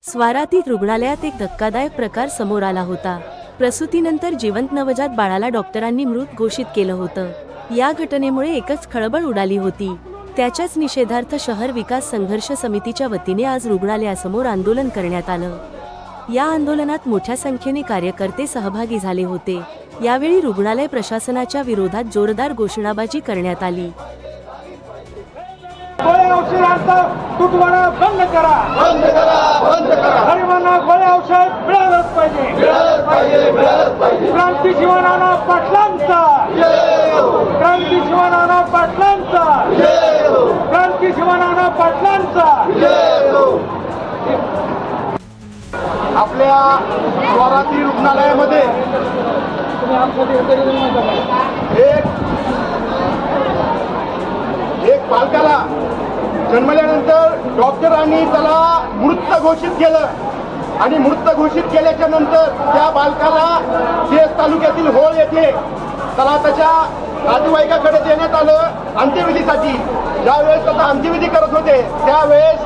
स्वारातीत रुग्णालयात एक धक्कादायक प्रकार समोर आला होता। प्रसूतीनंतर जिवंत नवजात बाळाला डॉक्टरांनी मृत घोषित केलं होतं। या घटनेमुळे एकच खळबळ उडाली होती। त्याच्याच निषेधार्थ शहर विकास संघर्ष समितीच्या वतीने आज रुग्णालयासमोर आंदोलन करण्यात आलं। या आंदोलनात मोठ्या संख्येने कार्यकर्ते सहभागी झाले होते। यावेळी रुग्णालय प्रशासनाच्या विरोधात जोरदार घोषणाबाजी करण्यात आली। गोळ्या औषधांचा तुटवडा बंद करा, बंद करा, बंद करा। गरिबांना गोळ्या औषध मिळालंच पाहिजे, मिळालंच पाहिजे, मिळालंच पाहिजे। क्रांती शिवनाना पाटलांचा जय हो, क्रांती शिवनाना पाटलांचा जय हो, क्रांती शिवनाना पाटलांचा जय हो। आपल्या स्वाराती रुग्णालयामध्ये एक बालकाला जन्मल्यानंतर डॉक्टरांनी त्याला मृत घोषित केलं आणि मृत घोषित केल्याच्या नंतर त्या बालकाला केज तालुक्यातील होळ येथे त्याला त्याच्या नातेवाईकाकडे देण्यात आलं अंत्यविधीसाठी। ज्यावेळेस त्याचा अंत्यविधी करत होते त्यावेळेस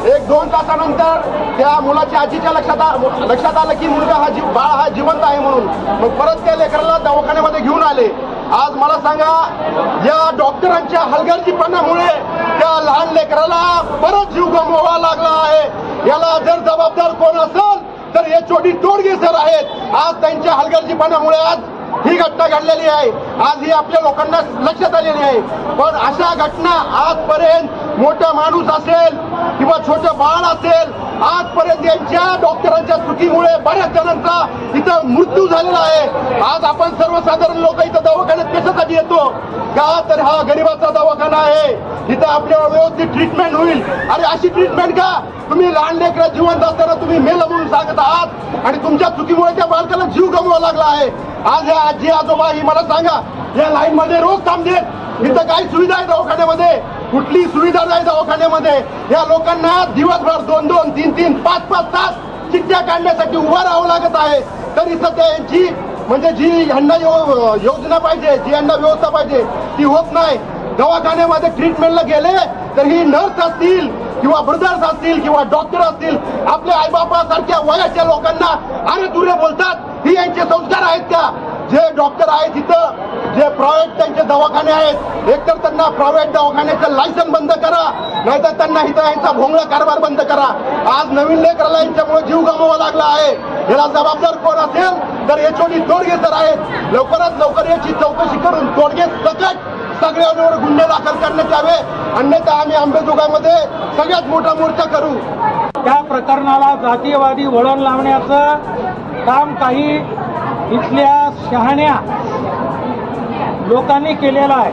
1-2 तासानंतर त्या मुलाच्या आजीच्या लक्षात आलं की मुलगा बाळ हा जिवंत आहे म्हणून। मग परत त्या लेकराला दवाखान्यामध्ये घेऊन आले। आज मला सांगा, या डॉक्टरांच्या हलगर्जीपणामुळे त्या लहान लेकराला परत जीव गमवावा लागला आहे। याला जर जबाबदार कोण असेल तर हे छोटी तोडगे सर आहेत। आज त्यांच्या हलगर्जीपणामुळे आज ही घटना घडलेली आहे। आज ही आपल्या लोकांना लक्षात आलेली आहे। पण अशा घटना आजपर्यंत मोठा माणूस असेल किंवा छोटं बाळ असेल, आजपर्यंत यांच्या डॉक्टरांच्या चुकीमुळे बऱ्याच जणांचा इथं मृत्यू झालेला आहे। आज आपण सर्वसाधारण लोक इथं दवाखान्यात कशासाठी येतो? का तर हा गरिबाचा दवाखाना आहे, इथं आपल्याला व्यवस्थित ट्रीटमेंट होईल। अरे अशी ट्रीटमेंट का? तुम्ही लहान लेकरं जिवंत असताना तुम्ही मेलं म्हणून सांगत आहात आणि तुमच्या चुकीमुळे त्या बालकाला जीव गमवावा लागला आहे। आज या आजी आजोबा ही मला सांगा, या लाईन मध्ये रोज थांबतात, इथं काही सुविधा आहे दवाखान्यामध्ये? कुठली सुविधा नाही दवाखान्यामध्ये। या लोकांना दिवसभर 2-2, 3-3, 5-5 तास चिठ्ठ्या काढण्यासाठी उभा राहावं लागत आहे। तरी सध्या यांची म्हणजे जी यांना योजना पाहिजे, जी यांना व्यवस्था पाहिजे ती होत नाही। दवाखान्यामध्ये ट्रीटमेंटला गेले तर ही नर्स असतील किंवा ब्रदर्स असतील किंवा डॉक्टर असतील, आपल्या आईबापासारख्या वयाच्या लोकांना अरे तुरे बोलतात। ही यांचे संस्कार आहेत का? जे डॉक्टर आहेत इथं, जे प्रायव्हेट त्यांचे दवाखाने आहेत, एकतर त्यांना प्रायव्हेट दवाखान्याचं लायसन बंद करा, नाहीतर त्यांना इथं यांचा भोंगळा कारभार बंद करा। आज नवीन लेकराला यांच्यामुळे जीव गमवावा लागला आहे। याला जबाबदार कोण असेल तर हे छोटी तोडगे सर आहेत। लवकरात लवकर याची चौकशी करून तोडगे सकट सगळ्यांवर गुन्हे दाखल करण्यात यावे, अन्यथा आम्ही अंबेजोगाईमध्ये सगळ्यात मोठा मोर्चा करू। त्या प्रकरणाला जातीयवादी वळण लावण्याचं काम काही इथल्या शहाण्या लोकांनी केलेलं आहे।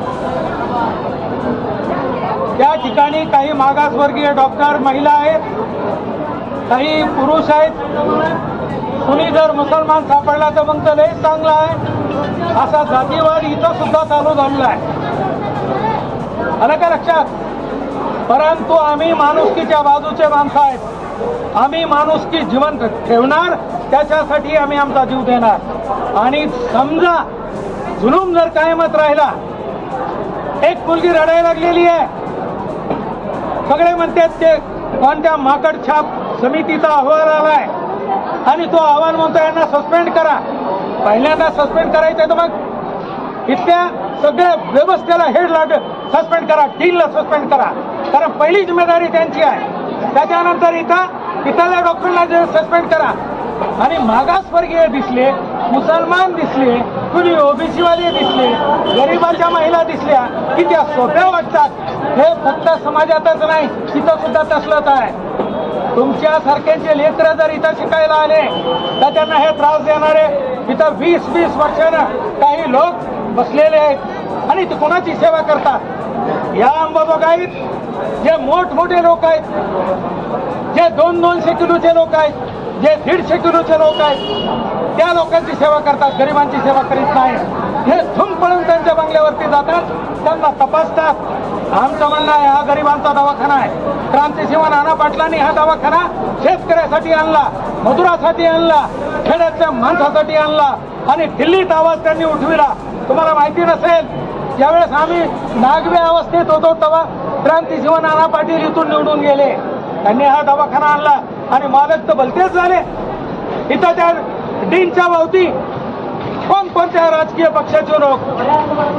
त्या ठिकाणी काही मागासवर्गीय डॉक्टर महिला आहेत, काही पुरुष आहेत। कुणी जर मुसलमान सापडला तर मग तर लय चांगला आहे, असा जातीवाद इथं सुद्धा चालू झालेला आहे। आलं का लक्षात? परंतु आम्ही माणुसकीच्या बाजूचे माणसं आहेत। आम्ही माणुसकी जिवंत ठेवणार, त्याच्यासाठी आम्ही आमचा जीव देणार। आणि समजा जुलूम जर कायमत राहिला, एक मुलगी रडायला लागलेली आहे, सगळे म्हणतात ते कोणत्या माकड छाप समितीचा अहवाल आलाय आणि तो अहवाल म्हणतो यांना सस्पेंड करा। पहिल्यांदा सस्पेंड करायचं तर मग इथल्या सगळ्या व्यवस्थेला हेड सस्पेंड करा, डीलला सस्पेंड करा, कारण पहिली जिम्मेदारी त्यांची आहे। त्याच्यानंतर इथल्या डॉक्टरला सस्पेंड करा। आणि मागासवर्गीय दिसले, मुसलमान दिसले, कुणी ओबीसी वाले दिसले, गरिबाच्या महिला दिसल्या की त्या सोप्या वाटतात। हे फक्त समाजातच नाही, तिथं सुद्धा तसलंच आहे। तुमच्यासारख्यांचे लेकरं जर इथं शिकायला आले तर त्यांना हे त्रास देणारे इथं 20-20 वर्षानं काही लोक बसलेले आहेत आणि ते कोणाची सेवा करतात? या अंबाजोगाईत जे मोठमोठे लोक आहेत, जे 200-200 किलोचे लोक आहेत, जे 150 किलोचे लोक आहेत, त्या लोकांची सेवा करतात, गरिबांची सेवा करीत नाही. हे धूम पळून त्यांच्या बंगल्यावरती जातात, त्यांना तपासतात. आमचं म्हणणं आहे हा गरिबांचा दवाखाना आहे. क्रांतिसिंह नाना पाटलांनी हा दवाखाना शेतकऱ्यासाठी आणला, मजुरासाठी आणला, खेड्यातल्या माणसासाठी आणला आणि दिल्लीत आवाज त्यांनी उठविला. तुम्हाला माहिती नसेल, ज्यावेळेस आम्ही नागवे अवस्थेत होतो तेव्हा क्रांतिसिंह नाना पाटील इथून निवडून गेले. त्यांनी हा दवाखाना आणला आणि मालक तर भलतेच झाले. इथं त्या डीनच्या भोवती कोणत्या राजकीय पक्षाचे लोक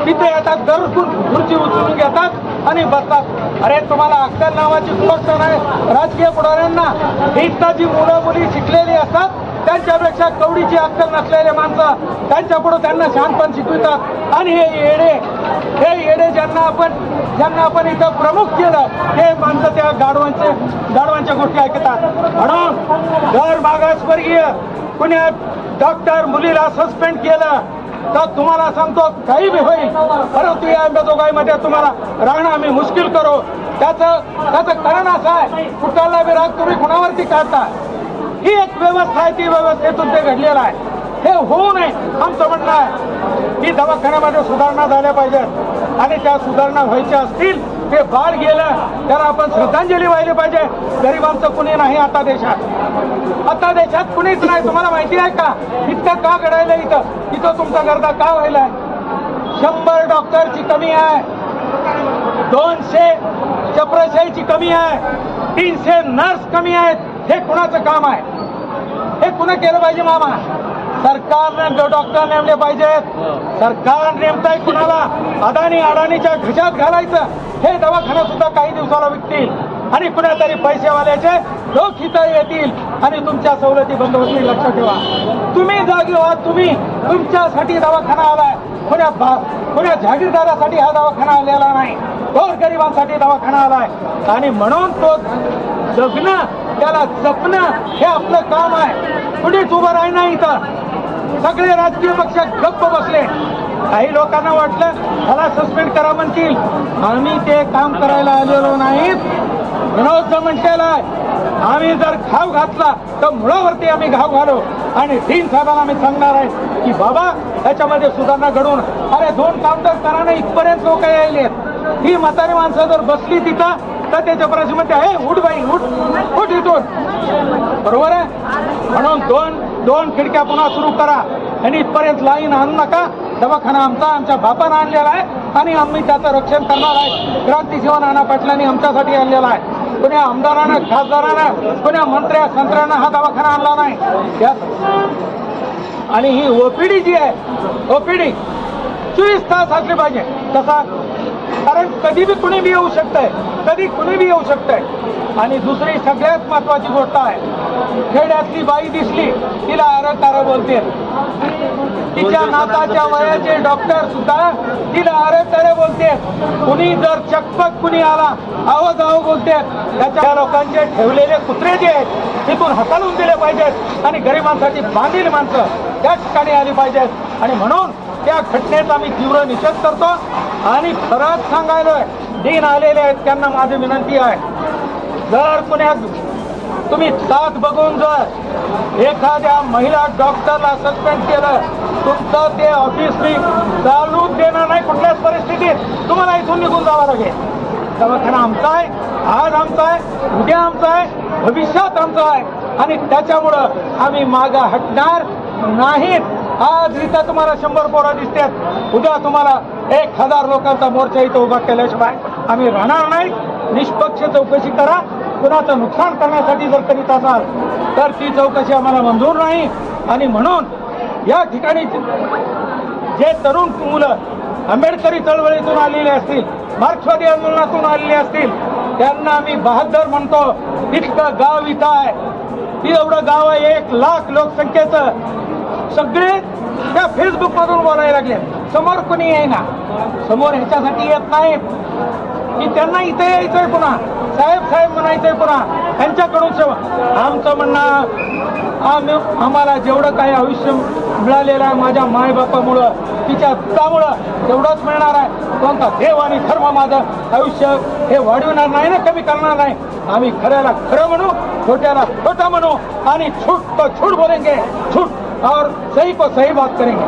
तिथे येतात, दरकून खुर्ची उचलून घेतात आणि बसतात. अरे तुम्हाला अक्कल नावाची गोष्ट नाही. राजकीय पुढाऱ्यांना इथं जी मुलं मुली शिकलेली असतात त्यांच्यापेक्षा कवडीची अक्कल नसलेले माणसं त्यांच्यापुढे त्यांना शांतपण शिकवितात. आणि हे येडे ज्यांना आपण इथं प्रमुख केलं हे माणसं त्या गाढवांच्या गोष्टी ऐकतात. म्हणून जर मागासवर्गीय कुणी डॉक्टर मुलीला सस्पेंड केलं तर तुम्हाला सांगतो काही बी होईल, परंतु या अंबाजोगाईमध्ये तुम्हाला राहणं आम्ही मुश्किल करू. त्याचं कारण असं आहे, कुठला बी राग तुम्ही कुणावरती काढता. ही एक व्यवस्था आहे, ती व्यवस्थेतून ते घडलेलं आहे. हे होऊ नये आमचं म्हणणं आहे की दवाखान्यामध्ये सुधारणा झाल्या पाहिजेत आणि त्या सुधारणा व्हायच्या असतील ते बाळ गेलं त्याला आपण श्रद्धांजली व्हायला पाहिजे. गरिबांचं कुणी नाही आता देशात कुणीच नाही. तुम्हाला माहिती आहे का इतकं का घडायला इथं तुमचा गर्दा का व्हायला? 100 डॉक्टरची कमी आहे, 200 चपराशाहीची कमी आहे, 300 नर्स कमी आहेत. हे कुणाचं काम आहे? हे कुणा केलं पाहिजे मामा? सरकारने डॉक्टर नेमले पाहिजेत. सरकार नेमताय कुणाला? अडाणीच्या घशात घालायचं. हे दवाखाना सुद्धा काही दिवसाला विकतील आणि कुणातरी पैसेवाल्याचे लोक इथं येतील आणि तुमच्या सवलती बंद होतील. लक्षात ठेवा. तुम्ही जागी व्हा. तुमच्यासाठी दवाखाना आलाय. कोण्या जागीरदारासाठी हा दवाखाना आलेला नाही. गोरगरिबांसाठी दवाखाना आलाय आणि म्हणून तो जगणं, त्याला जपणं हे आपलं काम आहे. कुणीच उभं राही नाही. इथं सगळे राजकीय पक्ष गप्प बसले. काही लोकांना वाटलं मला सस्पेंड करा म्हणतील. आम्ही ते काम करायला आलेलो नाहीत. विनोद म्हणतेला आम्ही जर घाव घातला तर मुळावरती आम्ही घाव घालू आणि 3 साहेबांना आम्ही सांगणार आहे की बाबा त्याच्यामध्ये सुधारणा घडवून. अरे 2 काउंटर कराने इथपर्यंत लोक यायलेत. ही म्हातारी माणसं जर बसली तिथं तर त्याच्या प्रश्न म्हणते हे उठ बाई उठ इथून. बरोबर आहे. म्हणून दोन खिडक्या पुन्हा सुरू करा आणि इथपर्यंत लाईन आणू नका. दवाखाना आमच्या बापानं आणलेला आहे आणि आम्ही त्याचं रक्षण करणार आहे. क्रांतिसिंह नाना पाटलांनी आमच्यासाठी आणलेला आहे. कोण्या आमदारानं, खासदारानं, कोण्या मंत्र्यांना हा दवाखाना आणला नाही. आणि ही ओपीडी जी आहे, ओपीडी 24 तास असली पाहिजे. कसा? कारण कधी बी कुणी बी येऊ शकतंय, कधी कुणी बी येऊ शकतंय. आणि दुसरी सगळ्यात महत्वाची गोष्ट आहे, खेड्यातली बाई दिसली तिला अरे बोलते. तिच्या नाताच्या वयाचे डॉक्टर सुद्धा तिला अरे बोलते. कुणी जर चकपक कुणी आला आहो बोलते. त्याच्या लोकांचे ठेवलेले कुत्रे जे आहेत तिथून हकलून दिले पाहिजेत आणि गरिबांसाठी बांधील माणसं त्या ठिकाणी आली पाहिजेत. आणि म्हणून त्या घटनेचा मी तीव्र निषेध करतो. आणि खरंच सांगायलोय, डीन आलेले आहेत त्यांना माझी विनंती आहे, जर कुण्या तुम्ही साथ बघून जर एखाद्या महिला डॉक्टरला सस्पेंड केलं, तुमचं ते ऑफिस मी चालूच देणार नाही. कुठल्याच परिस्थितीत तुम्हाला इथून निघून जावं लागेल. दवाखाना आमचा आहे, आज आमचा आहे, उद्या आमचा आहे, भविष्यात आमचा आहे आणि त्याच्यामुळं आम्ही मागं हटणार नाहीत. आज इथं तुम्हाला 100 पोरं दिसतात, उद्या तुम्हाला 1000 लोकांचा मोर्चा इथं उभा केल्याशिवाय आम्ही राहणार नाही. निष्पक्ष चौकशी करा. कुणाचं नुकसान करण्यासाठी जर करीत असाल तर ती चौकशी आम्हाला मंजूर नाही. आणि म्हणून या ठिकाणी जे तरुण मुलं आंबेडकरी चळवळीतून आलेले असतील, मार्क्सवादी आंदोलनातून आलेले असतील, त्यांना आम्ही बहादर म्हणतो. इतकं गाव इथं आहे, एवढं गाव आहे, 1 लाख लोकसंख्येचं. सगळे त्या फेसबुकमधून बोलायला लागले. समोर कोणी येईना, समोर ह्याच्यासाठी येत नाहीत की त्यांना इथे यायचंय, पुन्हा साहेब म्हणायचंय, पुन्हा त्यांच्याकडून सेवा. आमचं म्हणणं आम्हाला जेवढं काही आयुष्य मिळालेलं आहे माझ्या मायबापामुळं, तिच्या दुधामुळं तेवढंच मिळणार आहे. कोणता देव आणि धर्म माझं आयुष्य हे वाढविणार नाही ना, कमी करणार नाही. आम्ही खऱ्याला खरं म्हणू, खोट्याला खोटं म्हणू आणि झूठ तो झूठ बोलेंगे, झूठ और सही को सही बात करेंगे.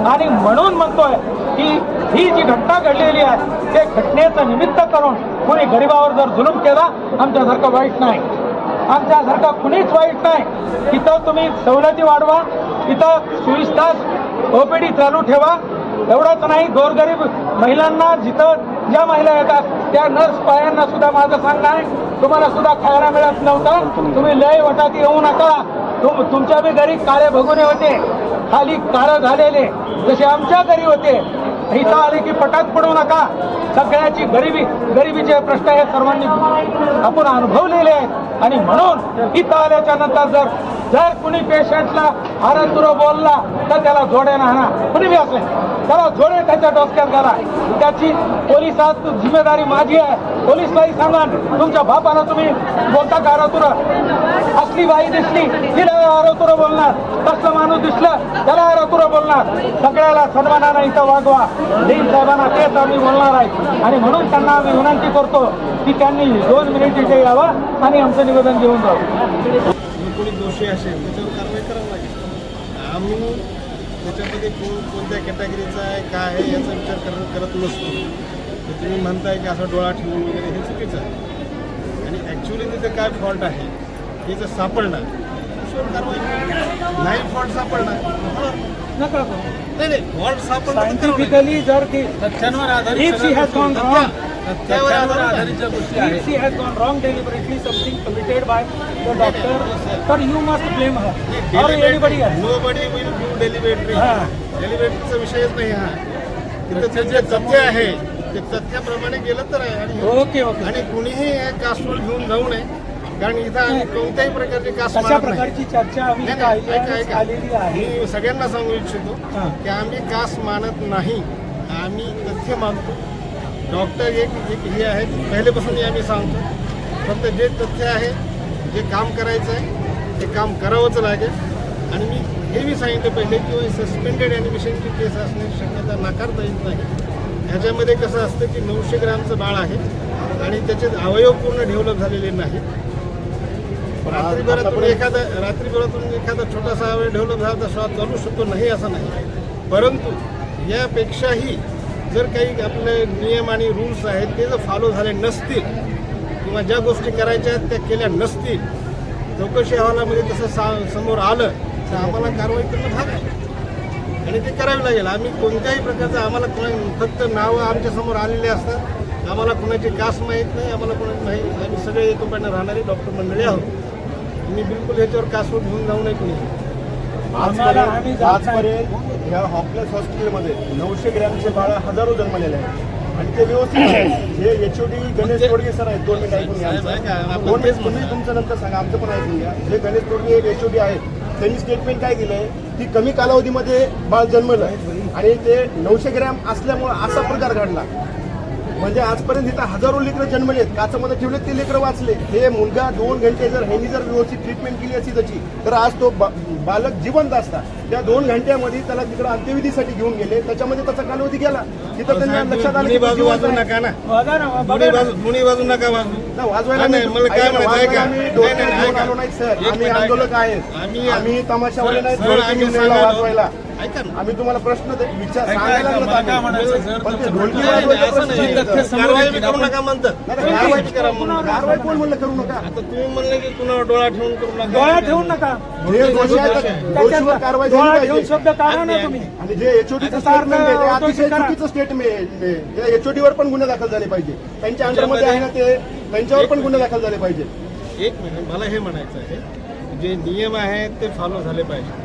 आणि म्हणून म्हणतोय की ही जी घटना घडलेली आहे ते घटनेचं निमित्त करून कोणी गरिबावर जर जुलूम केला आमच्यासारखं वाईट नाही, आमच्यासारखं कुणीच वाईट नाही. इथं तुम्ही सवलती वाढवा, इथं 24 तास ओपीडी चालू ठेवा. एवढंच नाही, गोरगरीब महिलांना जिथं ज्या महिला येतात त्या नर्स बायांना सुद्धा माझं सांगणं आहे तुम्हाला सुद्धा खायला मिळत नव्हतं, तुम्ही लय वटाती येऊ नका. तुमच्या बी घरी काळे भगुने होते, खाली काळं झालेले जसे आमच्या घरी होते. इथं आले की पटात पडू नका. सगळ्याची गरिबीचे प्रश्न हे सर्वांनी आपण अनुभवलेले आहेत. आणि म्हणून इथं आल्याच्या नंतर जर कुणी पेशंटला आरतुरं बोलला तर त्याला जोड्यानं आणा, कुणी बी असले त्याला जोडे त्याच्या डोक्यात घाला. त्याची पोलिसात जिम्मेदारी माझी आहे. पोलिसलाही सांगा तुमच्या बापाला तुम्ही बोलता का आरतुरं? असली बाई दिसली तिला आरतुरं बोलणार, तसलं माणूस दिसलं त्याला आरतुरं बोलणार. सगळ्याला सन्मानानं इथं वागवा. देव साहेबांना तेच आम्ही बोलणार आहे. आणि म्हणून त्यांना आम्ही विनंती करतो की त्यांनी 2 मिनिट इथे यावं आणि आमचं निवेदन घेऊन जावं. कोणी दोषी असेल त्याच्यावर कारवाई करावी लागेल. आम्ही त्याच्यामध्ये कोणत्या कॅटेगरीचा आहे काय आहे याचा विचार करत नसतो. तर तुम्ही म्हणताय की असा डोळा ठेवून वगैरे हे चुकीचं आहे. आणि ॲक्च्युली तिथे काय फॉल्ट आहे हे जर सापडणार त्याच्यावर कारवाई, नाही फॉल्ट सापडणार नका नाही फॉल्ट सापडणार सायंटिफिकली जर की तथ्यांवर आधारित if she has gone wrong, तथ्यावर आधारित ज्या गोष्टी if आहेत she has gone wrong deliberately, something committed by the doctor, then you must blame her or anybody else. Nobody will do delivery. हां. डेलिव्हरीचा विषयच नाही हा. तिथं जे तथ्य आहे ते तथ्याप्रमाणे गेलं तर आहे. आणि ओके आणि कुणीही हे कास्टवर घेऊन जाऊ नये, कारण इथं आम्ही कोणत्याही प्रकारची कास्ट अशा मानत नाही. प्रकारची चर्चा आम्ही नाही, नाही, ऐका, ऐका. आलेली आहे. मी सगळ्यांना सांगू इच्छितो हां. की आम्ही कास्ट मानत नाही, आम्ही तथ्य मानतो. डॉक्टर एक हे आहे पहिलेपासून आम्ही सांगतो, फक्त जे तथ्य आहे जे काम करायचं आहे ते काम करावंच लागेल. आणि मी हे बी सांगितलं पहिले की सस्पेंडेड ॲनिमेशनची केस असण्याची शक्यता नाकारता येत नाही. ह्याच्यामध्ये कसं असतं की 900 ग्रॅमचं बाळ आहे आणि त्याचे अवयव पूर्ण डेव्हलप झालेले नाही. रात्रीभरातून एखादा छोटासा अवयव डेव्हलप झाला तर श्वास चालू शकतो, नाही असं नाही. परंतु यापेक्षाही जर काही आपले नियम आणि रूल्स आहेत ते जर फॉलो झाले नसतील किंवा ज्या गोष्टी करायच्या आहेत त्या केल्या नसतील, चौकशी अहवालामध्ये तसं समोर आलं तर आम्हाला कारवाई करणं भाग आहे आणि ते करावी लागेल. आम्ही कोणत्याही प्रकारचं आम्हाला फक्त नावं आमच्यासमोर आलेले असतात. आम्हाला कुणाची कास्ट माहीत नाही, आम्हाला कुणाची माहीत. आम्ही सगळे एकोप्याने राहणारी डॉक्टर मंडळी आहोत. मी बिलकुल ह्याच्यावर कास्टवर घेऊन जाऊ नये कुणी. आजपर्यंत ह्या हॉपलेस हॉस्पिटलमध्ये 900 ग्रॅमचे बाळं हजारो जन्मलेले आहेत आणि ते व्यवस्थित आहेत. जे HOD गणेश तोडगे सर आहेत, 2 मिनिट ऐकून घ्या. तुम्ही तुमचं नंतर सांगा, आमचं पण ऐकून घ्या. जे गणेश तोडगे HOD आहेत त्यांनी स्टेटमेंट काय दिलंय की कमी कालावधीमध्ये बाळ जन्मलं आणि ते 900 ग्रॅम असल्यामुळे असा प्रकार घडला. म्हणजे आजपर्यंत इथं हजारो लेकरं जन्मलेत, काचामध्ये ठेवलेत, ते लेकरं वाचले. हे मुलगा 2 घंटे जर ह्यांनी जर व्यवस्थित ट्रीटमेंट केली असती त्याची तर आज तो बालक जिवंत असता. त्या 2 घंट्यामध्ये त्याला तिकडे अंत्यविधीसाठी घेऊन गेले, त्याच्यामध्ये त्याचा कालावधी गेला. तिथं त्यांना लक्षात आलं की तो बाजू जिवंत वाजू आहे. नका ना, बघा ना, बघा दोन्ही ना. बाजू नका वाजू. ना, वाजवायला नाही, मला काय म्हणायचं आहे का? आम्ही डोक्यात नाही, घेऊन ऐका. आलो नाही सर, एक आम्ही मिनिट आंदोलक ऐका. आहेत. आम्ही तमाशावाले नाहीत, सर, ढोलकी आम्ही घेऊन यायला सांगायला- वाजवायला. ऐका ना. आम्ही तुम्हाला प्रश्न विचार ऐका, सांगायला ऐका, लागलो मला काय आम्ही. म्हणायचं, सर, पण ते तुमचं- ढोलकी नाही, नाही, वाजवायचा असं प्रश्न नाही. नाही. कारवाई बी करू नका म्हणतात. कारवाई बी करा म्हणून. कारवाई कोण म्हणलं करू नका? आता तुम्ही म्हणले की कुणावर डोळा ठेवून करू नका. डोळा ठेवून नका. जे दोषी आहेत, दोषीवर कारवाई झाली डोळा ठेवून पाहिजे. शब्द काढा ना तुम्ही. आणि जे HODचं त्याचा अर्थ स्टेटमेंट आहे ते ऑटोशी अतिशय करा. चुकीचं स्टेटमेंट आहे. त्या HODवर पण गुन्हे दाखल झाले पाहिजे. त्यांच्या अंडरमध्ये आहे ना ते, त्यांच्यावर पण गुन्हे दाखल झाले पाहिजे. एक मिनिट, मला हे म्हणायचं आहे जे नियम आहेत ते फॉलो झाले पाहिजे.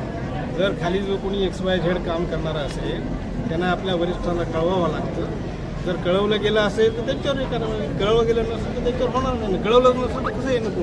जर खाली जो कोणी XYZ काम करणारा असेल त्यांना आपल्या वरिष्ठांना कळवावं लागतं. जर कळवलं गेलं असेल तर त्यांच्यावर कारवाई, कळवलं गेलं नसेल तर त्यांच्यावर होणार नाही. कळवलं नसेल तर कसं आहे नको.